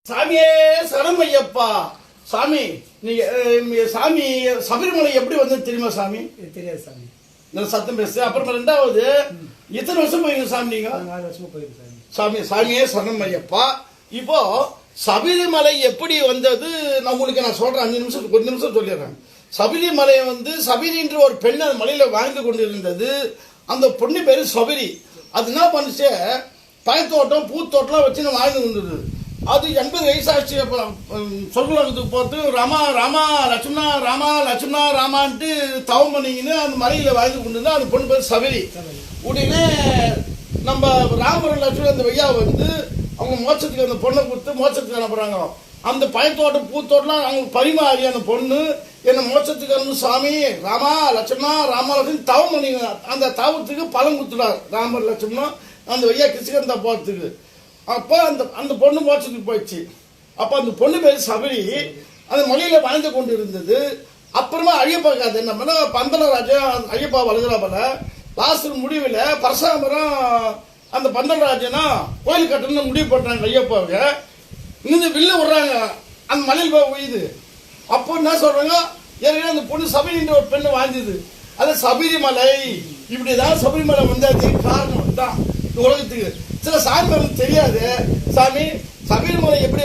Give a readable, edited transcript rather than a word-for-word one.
சாமியே சரணம் ஐயப்பா. சாமி நீங்க சாமி சபரிமலை எப்படி வந்து தெரியுமா சாமி? தெரியாது சாமி. நான் சத்தம் பேசு. அப்புறம் ரெண்டாவது எத்தனை வருஷம் போயிருங்க சாமி நீங்க? 4 வருஷமா போயிருக்கு சாமி. சாமி சாமியே சரணம் ஐயப்பா. இப்போ சபரிமலை எப்படி வந்தது நான் உங்களுக்கு நான் சொல்றேன். 5 நிமிஷம் 1 நிமிஷம் சொல்லிடுறேன். சபரிமலை வந்து சபரின்ற ஒரு பெண் அந்த மலையில வாழ்ந்து கொண்டிருந்தது. அந்த பொண்ணு பேரு சபரி. அது என்ன பண்ணுச்சு, பயத்தோட்டம் பூத்தோட்டம் வச்சு வாழ்ந்து கொண்டிருந்தது. அது 80 வயசாச்சு. சொர்க்கலோகத்துக்கு போட்டு ராமா ராமா லட்சுமணா ராமா லட்சுமணா ராமான்ட்டு தவம் பண்ணிக்கின்னு அந்த மலையில வாழ்ந்து கொண்டிருந்தா அந்த பொண்ணு பேர் சபரி. உடனே நம்ம ராமர் லட்சுமணன் அந்த வையா வந்து அவங்க மோட்சத்துக்கு அந்த பொண்ணை கொடுத்து மோட்சத்துக்கு அனுப்புறாங்க. அந்த பயத்தோட்டம் பூத்தோட்டம் அவங்க பரிமாறி அந்த பொண்ணு என்ன மோட்சத்துக்கு அனுப்பு சாமி ராமா லட்சுமணா ராமா லட்சுமணன் தவம் பண்ணி அந்த தவத்துக்கு பலன் கொடுத்துட்டார் ராமர் லட்சுமணன் அந்த வையா கிருஷ்ணகந்தா போறதுக்கு. அப்போ அந்த பொண்ணு மோட்சத்துக்கு போயிடுச்சு. அப்போ அந்த பொண்ணு பேர் சபரி அந்த மலையில வாழ்ந்து கொண்டு இருந்தது. அப்புறமா ஐயப்பா காது என்ன பண்ண பந்தலராஜா ஐயப்பா வளர்கிறாப்பல லாஸ்ட் முடிவில் பரசாமரம் அந்த பந்தலராஜனா கோயில் கட்டணும்னு முடிவு பண்றாங்க ஐயப்பாவுக்கு. இன்னும் வில்ல விடுறாங்க அந்த மலையில் போய் உயுது. அப்போ என்ன சொல்றாங்க, ஏற்கனவே அந்த பொண்ணு சபரின்ற ஒரு பெண்ணு வாழ்ந்தது. அது சபரிமலை இப்படிதான் சபரிமலை வந்தது காரணம் தான் உலகத்துக்கு. சில சாமி தெரியாது சாமி சபரிமலை எப்படி